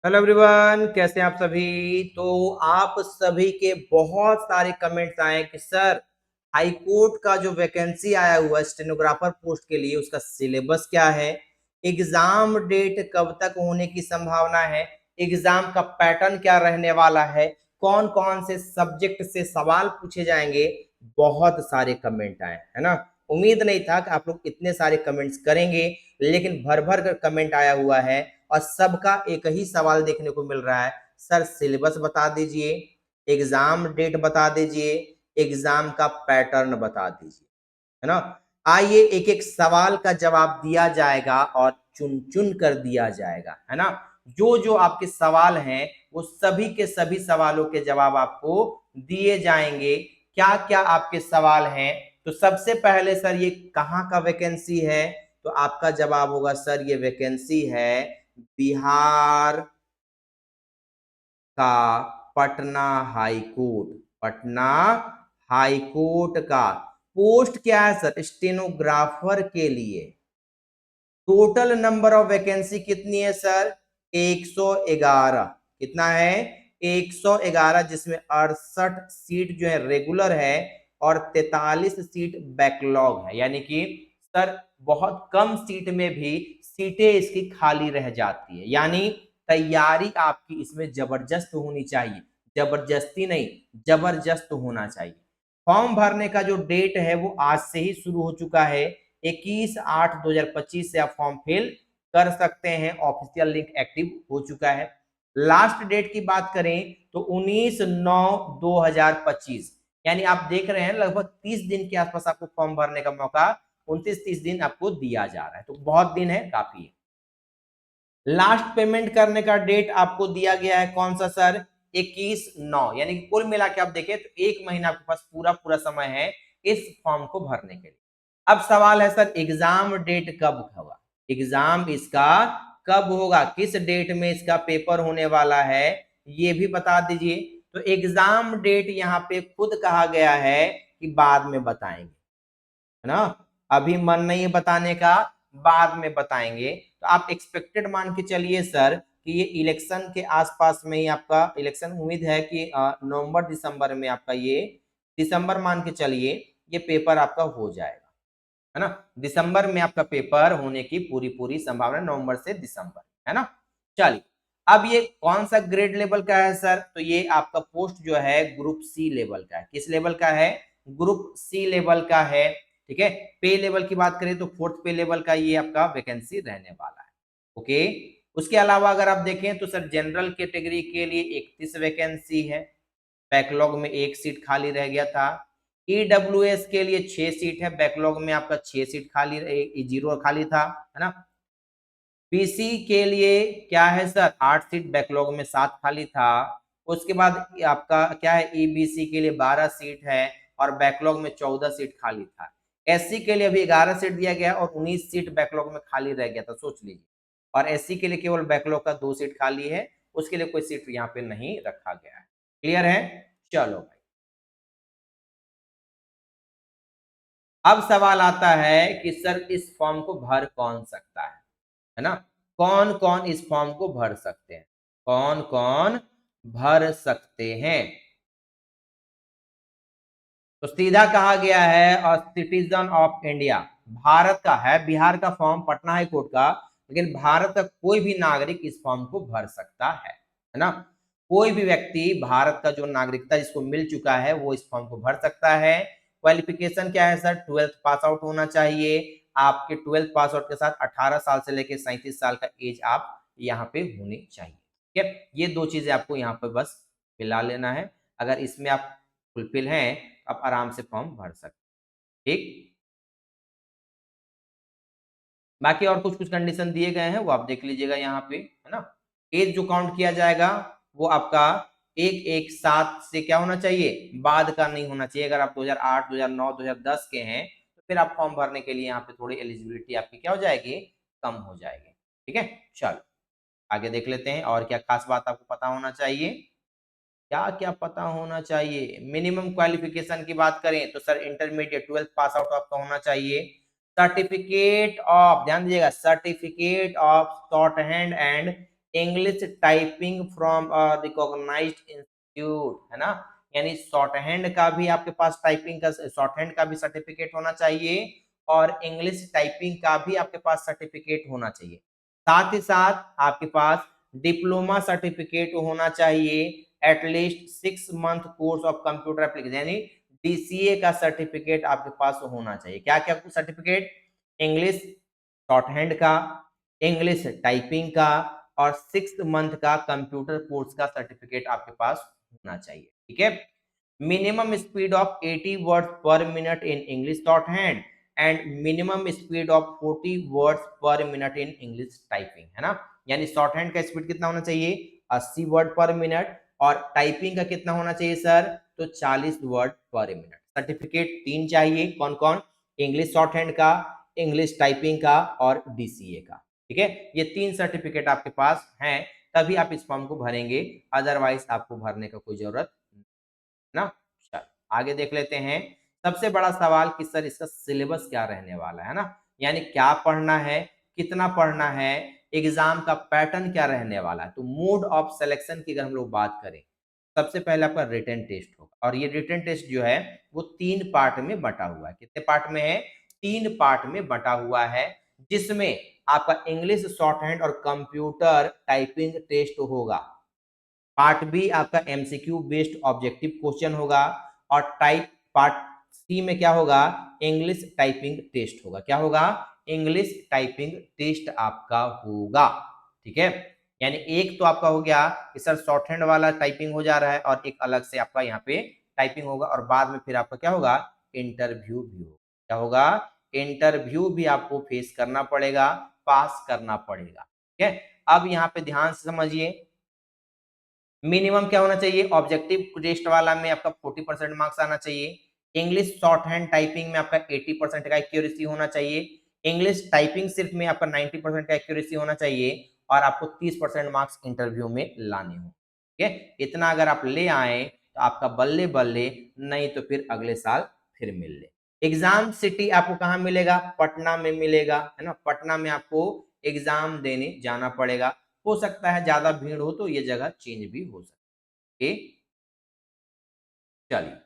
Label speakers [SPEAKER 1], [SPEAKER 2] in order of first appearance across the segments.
[SPEAKER 1] Hello everyone, कैसे हैं आप सभी। तो आप सभी के बहुत सारे कमेंट्स आए कि सर हाई कोर्ट का जो वैकेंसी आया हुआ है स्टेनोग्राफर पोस्ट के लिए उसका सिलेबस क्या है, एग्जाम डेट कब तक होने की संभावना है, एग्जाम का पैटर्न क्या रहने वाला है, कौन कौन से सब्जेक्ट से सवाल पूछे जाएंगे। बहुत सारे कमेंट आए है ना। उम्मीद नहीं था कि आप लोग इतने सारे कमेंट्स करेंगे, लेकिन भर भर कर कमेंट आया हुआ है और सबका एक ही सवाल देखने को मिल रहा है, सर सिलेबस बता दीजिए, एग्जाम डेट बता दीजिए, एग्जाम का पैटर्न बता दीजिए, है ना। आइए एक एक सवाल का जवाब दिया जाएगा और चुन चुन कर दिया जाएगा, है ना। जो जो आपके सवाल हैं वो सभी के सभी सवालों के जवाब आपको दिए जाएंगे। क्या क्या आपके सवाल हैं, तो सबसे पहले सर ये कहाँ का वैकेंसी है, तो आपका जवाब होगा सर ये वैकेंसी है बिहार का Patna high court. Patna high court का पोस्ट क्या है सर, स्टेनोग्राफर के लिए। टोटल नंबर ऑफ वैकेंसी कितनी है सर, 111। कितना है, 111, जिसमें 68 सीट जो है रेगुलर है और 43 सीट बैकलॉग है। यानी कि सर बहुत कम सीट में भी सीटें इसकी खाली रह जाती है। यानी तैयारी आपकी इसमें जबरदस्त होनी चाहिए, जबरदस्ती नहीं, जबरदस्त होना चाहिए। फॉर्म भरने का जो डेट है वो आज से ही शुरू हो चुका है। 21/8/2025 से आप फॉर्म फिल कर सकते हैं। ऑफिशियल लिंक एक्टिव हो चुका है। लास्ट डेट की बात करें तो 19/9/2025, यानी आप देख रहे हैं लगभग 30 दिन के आसपास आपको फॉर्म भरने का मौका, 29-30 दिन आपको दिया जा रहा है, तो बहुत दिन है, काफी है। लास्ट पेमेंट करने का डेट आपको दिया गया है कौन सा सर, 21/9, यानी कि कुल मिला के आप देखें तो एक महीना आपके पास पूरा पूरा समय है इस फॉर्म को भरने के लिए। अब सवाल है सर एग्जाम डेट कब होगा, एग्जाम इसका कब होगा, किस डेट में इसका पेपर होने वाला है, ये भी बता दीजिए। तो एग्जाम डेट यहाँ पे खुद कहा गया है कि बाद में बताएंगे, है ना। अभी मन नहीं है बताने का, बाद में बताएंगे। तो आप एक्सपेक्टेड मान के चलिए सर कि ये इलेक्शन के आसपास में ही आपका इलेक्शन, उम्मीद है कि नवंबर दिसंबर में आपका ये, दिसंबर मान के चलिए ये पेपर आपका हो जाएगा, है ना। दिसंबर में आपका पेपर होने की पूरी पूरी संभावना, नवंबर से दिसंबर, है ना। चलिए, अब ये कौन सा ग्रेड लेवल का है सर, तो ये आपका पोस्ट जो है ग्रुप सी लेवल का है। किस लेवल का है, ग्रुप सी लेवल का है। ठीक है, पे लेवल की बात करें तो फोर्थ पे लेवल का ये आपका वैकेंसी रहने वाला है। ओके, उसके अलावा अगर आप देखें तो सर जनरल कैटेगरी के लिए 31 वैकेंसी है, बैकलॉग में एक सीट खाली रह गया था। ईडब्ल्यूएस के लिए 6 सीट है, बैकलॉग में आपका 6 सीट खाली, 0 खाली था, है ना। पीसी के लिए क्या है सर, 8 सीट, बैकलॉग में 7 खाली था। उसके बाद आपका क्या है, ईबीसी के लिए 12 सीट है और बैकलॉग में 14 सीट खाली था। एससी के लिए अभी 11 सीट दिया गया और 19 सीट बैकलॉग में खाली रह गया था, सोच लीजिए। और एससी के लिए केवल बैकलॉग का 2 सीट खाली है, उसके लिए कोई सीट यहाँ पे नहीं रखा गया है। क्लियर है, चलो भाई। अब सवाल आता है कि सर इस फॉर्म को भर कौन सकता है ना। कौन कौन इस फॉर्म को भर सकते हैं, कौन कौन भर सकते हैं। तो सीधा कहा गया है और सिटीजन ऑफ इंडिया, भारत का है, बिहार का फॉर्म, पटना हाई कोर्ट का, लेकिन भारत का कोई भी नागरिक इस फॉर्म को भर सकता है ना। कोई भी व्यक्ति भारत का जो नागरिकता जिसको मिल चुका है वो इस फॉर्म को भर सकता है। क्वालिफिकेशन क्या है सर, 12th पास आउट होना चाहिए। आपके 12th पास आउट के साथ 18 साल से लेकर 37 साल का एज आप यहाँ पे होनी चाहिए। ठीक है, ये दो चीजें आपको यहाँ पे बस मिला लेना है। अगर इसमें आप फुलफिल हैं, आप आराम से फॉर्म भर सकते। ठीक, बाकी और कुछ कुछ कंडीशन दिए गए हैं वो आप देख लीजिएगा यहाँ पे, है ना। एज जो काउंट किया जाएगा वो आपका 1/1/7 से क्या होना चाहिए, बाद का नहीं होना चाहिए। अगर आप 2008, 2009, 2010 के हैं तो फिर आप फॉर्म भरने के लिए यहाँ पे थोड़ी एलिजिबिलिटी आपकी क्या हो जाएगी, कम हो जाएगी। ठीक है, चलो आगे देख लेते हैं और क्या खास बात आपको पता होना चाहिए। क्या क्या पता होना चाहिए, मिनिमम क्वालिफिकेशन की बात करें तो sir intermediate 12th pass out आपका होना चाहिए। सर्टिफिकेट ऑफ, ध्यान दीजिएगा, certificate of shorthand and English typing from recognised institute, है ना, यानी शॉर्ट हैंड का भी आपके पास टाइपिंग का शॉर्ट हैंड का भी सर्टिफिकेट होना चाहिए और इंग्लिश टाइपिंग का भी आपके पास सर्टिफिकेट होना चाहिए। साथ ही साथ आपके पास डिप्लोमा सर्टिफिकेट होना चाहिए, at least 6 month course of computer application यानी डीसीए का सर्टिफिकेट आपके पास होना चाहिए। क्या क्या सर्टिफिकेट? इंग्लिश शॉर्ट हैंड का, इंग्लिश टाइपिंग का और 6 मंथ का कंप्यूटर कोर्स का सर्टिफिकेट आपके पास होना चाहिए। ठीक है। Minimum speed of 80 words per minute in English shorthand and minimum speed of 40 words per minute in English typing, है ना, यानी शॉर्ट हैंड का स्पीड कितना होना चाहिए? 80 वर्ड पर मिनट और टाइपिंग का कितना होना चाहिए सर? तो 40 वर्ड पर मिनट। सर्टिफिकेट 3 चाहिए, कौन कौन? इंग्लिश शॉर्ट हैंड का, इंग्लिश टाइपिंग का और डीसीए का। ठीक है, ये 3 सर्टिफिकेट आपके पास हैं, तभी आप इस फॉर्म को भरेंगे, अदरवाइज आपको भरने का कोई जरूरत ना। चल आगे देख लेते हैं। सबसे बड़ा सवाल कि सर इसका सिलेबस क्या रहने वाला है ना, यानी क्या पढ़ना है, कितना पढ़ना है, एग्जाम का पैटर्न क्या रहने वाला है। तो मोड ऑफ सिलेक्शन की अगर हम लोग बात करें, सबसे पहले आपका रिटन टेस्ट होगा और ये रिटन टेस्ट जो है वो 3 पार्ट में बटा हुआ है। कितने पार्ट में है? 3 पार्ट में बटा हुआ है, जिसमें आपका इंग्लिश शॉर्ट हैंड और कंप्यूटर टाइपिंग टेस्ट होगा। पार्ट बी आपका एमसीक्यू बेस्ड ऑब्जेक्टिव क्वेश्चन होगा और पार्ट सी में क्या होगा? इंग्लिश टाइपिंग टेस्ट होगा। क्या होगा? इंग्लिश टाइपिंग टेस्ट आपका होगा। ठीक है, यानी एक तो आपका हो गया कि सर शॉर्ट हैंड वाला टाइपिंग हो जा रहा है और एक अलग से आपका यहाँ पे टाइपिंग होगा और बाद में फिर आपका क्या होगा? इंटरव्यू भी होगा। क्या होगा? इंटरव्यू भी आपको फेस करना पड़ेगा, पास करना पड़ेगा। ठीक है, अब यहाँ पे ध्यान से समझिए, मिनिमम क्या होना चाहिए? ऑब्जेक्टिव टेस्ट वाला में आपका 40% मार्क्स आना चाहिए, इंग्लिश शॉर्ट हैंड टाइपिंग में आपका 80% का एक्यूरेसी होना चाहिए, इंग्लिश टाइपिंग सिर्फ में आपका 90% का एक्यूरेसी होना चाहिए और आपको 30% मार्क्स इंटरव्यू में लाने हो। ठीक है, इतना अगर आप ले आए तो आपका बल्ले बल्ले, नहीं तो फिर अगले साल फिर मिल ले। एग्जाम सिटी आपको कहाँ मिलेगा? पटना में मिलेगा, है ना, पटना में आपको एग्जाम देने जाना पड़ेगा। हो सकता है ज्यादा भीड़ हो तो ये जगह चेंज भी हो सकती है। चलिए,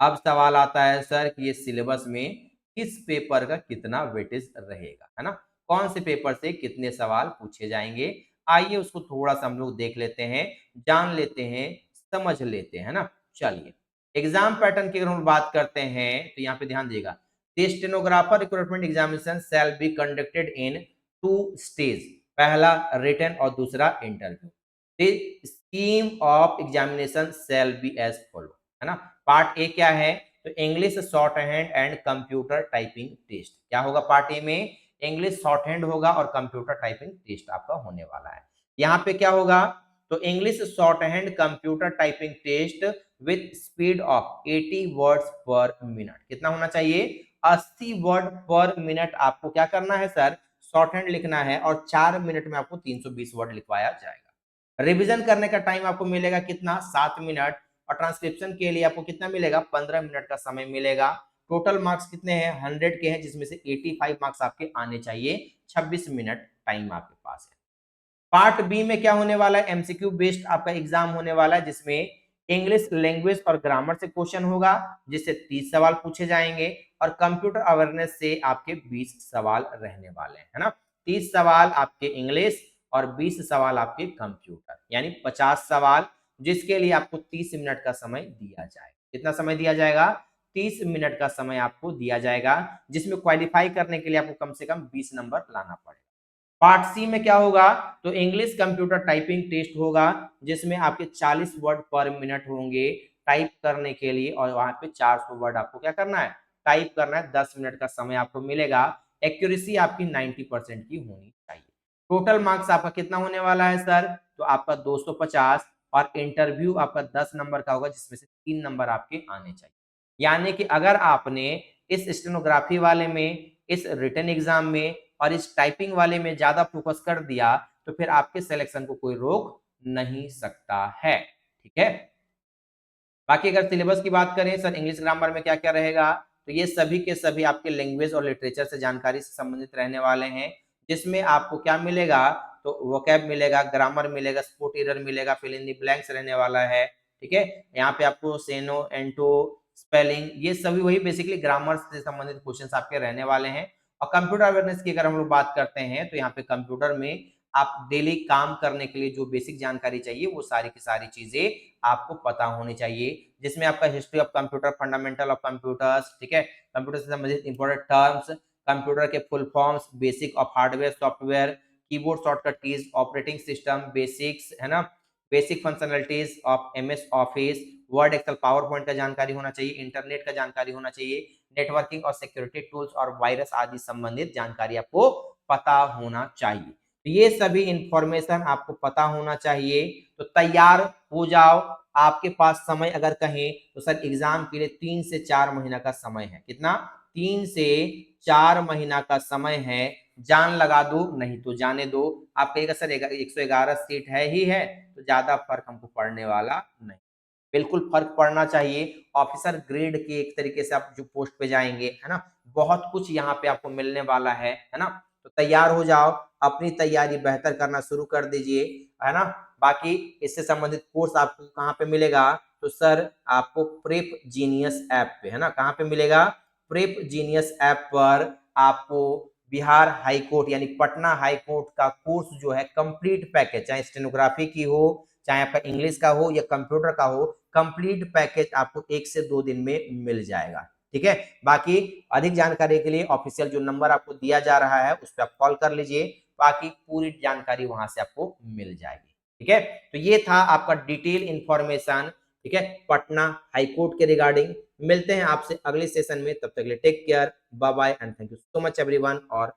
[SPEAKER 1] अब सवाल आता है सर कि ये सिलेबस में किस पेपर का कितना वेटेज रहेगा, है ना, कौन से पेपर से कितने सवाल पूछे जाएंगे। आइए उसको थोड़ा सा हम लोग देख लेते हैं, जान लेते हैं, समझ लेते हैं ना। चलिए, एग्जाम पैटर्न की अगर हम बात करते हैं तो यहाँ पे ध्यान देगा, the stenographer recruitment examination shall be conducted in 2 stage, पहला रिटन और दूसरा interview. The scheme of examination shall be as follow, है ना। पार्ट ए क्या है? तो English shorthand and computer typing test. क्या होगा पार्ट ए में? इंग्लिश शॉर्ट हैंड होगा और कंप्यूटर टाइपिंग टेस्ट आपका होने वाला है। यहाँ पे क्या होगा? तो English shorthand computer typing test with speed of 80 words per minute. कितना होना चाहिए? 80 वर्ड पर मिनट आपको क्या करना है सर? शॉर्ट हैंड लिखना है और 4 मिनट में आपको 320 वर्ड लिखवाया जाएगा। रिवीजन करने का टाइम आपको मिलेगा कितना? 7 मिनट और ट्रांसक्रिप्शन के लिए आपको कितना मिलेगा? 15 मिनट का समय मिलेगा। टोटल मार्क्स कितने हैं? 100 के हैं, जिसमें से 85 मार्क्स आपके आने चाहिए। 26 मिनट टाइम आपके पास है। पार्ट बी में क्या होने वाला है? एमसीक्यू बेस्ड आपका एग्जाम होने वाला है, जिसमें इंग्लिश लैंग्वेज और ग्रामर से क्वेश्चन होगा, जिससे 30 सवाल पूछे जाएंगे और कंप्यूटर अवेयरनेस से आपके 20 सवाल रहने वाले हैं, है ना। 30 सवाल आपके इंग्लिश और 20 सवाल आपके कंप्यूटर, यानी 50 सवाल, जिसके लिए आपको 30 मिनट का समय दिया जाएगा। कितना समय दिया जाएगा? 30 मिनट का समय आपको दिया जाएगा, जिसमें क्वालिफाई करने के लिए आपको कम से कम 20 नंबर लाना पड़ेगा। पार्ट सी में क्या होगा? तो इंग्लिश कंप्यूटर टाइपिंग टेस्ट होगा, जिसमें आपके 40 वर्ड पर मिनट होंगे टाइप करने के लिए और वहां पे 400 वर्ड आपको क्या करना है? टाइप करना है। 10 मिनट का समय आपको मिलेगा। एक्यूरेसी आपकी 90% की होनी चाहिए। टोटल मार्क्स आपका कितना होने वाला है सर? तो आपका 250 और इंटरव्यू आपका 10 नंबर का होगा, जिसमें से 3 नंबर आपके आने चाहिए। यानी कि अगर आपने इस स्टेनोग्राफी वाले में, इस रिटन एग्जाम में और इस टाइपिंग वाले में ज्यादा फोकस कर दिया तो फिर आपके सिलेक्शन को कोई रोक नहीं सकता है। ठीक है, बाकी अगर सिलेबस की बात करें सर, इंग्लिश ग्रामर में क्या क्या रहेगा, तो ये सभी के सभी आपके लैंग्वेज और लिटरेचर से जानकारी से संबंधित रहने वाले हैं, जिसमें आपको क्या मिलेगा? तो वोकैब मिलेगा, ग्रामर मिलेगा, स्पोर्ट एरर मिलेगा, फिल इन द ब्लैंक्स रहने वाला है, ठीक है। यहाँ पे आपको सेनो, एंटो, स्पेलिंग, ये सभी वही बेसिकली ग्रामर से संबंधित क्वेश्चंस आपके रहने वाले हैं। और कंप्यूटर अवेयरनेस की अगर हम लोग बात करते हैं तो यहाँ पे कंप्यूटर में आप डेली काम करने के लिए जो बेसिक जानकारी चाहिए वो सारी की सारी चीजें आपको पता होनी चाहिए, जिसमें आपका history of computer, fundamental of computers, ठीक है, कंप्यूटर से संबंधित इंपॉर्टेंट टर्म्स, कंप्यूटर के full forms, basic of hardware software, keyboard shortcut keys, operating system basics, है ना, basic functionalities of MS Office, Word, Excel, PowerPoint का जानकारी होना चाहिए, इंटरनेट का जानकारी होना चाहिए, नेटवर्किंग और सिक्योरिटी टूल्स और वायरस आदि संबंधित जानकारी आपको पता होना चाहिए। तो ये सभी इंफॉर्मेशन आपको पता होना चाहिए। तो तैयार हो जाओ। आपके पास समय अगर कहें तो सर एग्जाम के लिए 3 से 4 महीना का समय है। कितना? 3 से 4 महीना का समय है। जान लगा दो, नहीं तो जाने दो। आप कहेगा सर 111 सीट है ही है तो ज्यादा फर्क हमको पड़ने वाला नहीं। बिल्कुल फर्क पड़ना चाहिए। ऑफिसर ग्रेड के एक तरीके से आप जो पोस्ट पे जाएंगे, है ना, बहुत कुछ यहाँ पे आपको मिलने वाला है ना। तो तैयार हो जाओ, अपनी तैयारी बेहतर करना शुरू कर दीजिए, है ना। बाकी इससे संबंधित कोर्स आपको कहाँ पे मिलेगा? तो सर आपको प्रेप जीनियस ऐप पे, है ना, कहाँ पे मिलेगा? प्रेप जीनियस ऐप पर आपको बिहार हाई कोर्ट यानी पटना हाई कोर्ट का कोर्स जो है कंप्लीट पैकेज, चाहे स्टेनोग्राफी की हो, चाहे आपका इंग्लिश का हो या कंप्यूटर का हो, कंप्लीट पैकेज आपको 1 से 2 दिन में मिल जाएगा, ठीक है। बाकी अधिक जानकारी के लिए ऑफिशियल जो नंबर आपको दिया जा रहा है उस पर आप कॉल कर लीजिए, बाकी पूरी जानकारी वहां से आपको मिल जाएगी, ठीक है। तो ये था आपका डिटेल इंफॉर्मेशन, ठीक है, पटना हाई कोर्ट के रिगार्डिंग। मिलते हैं आपसे अगले सेशन में, तब तक के लिए take care, bye bye and thank you so much everyone. और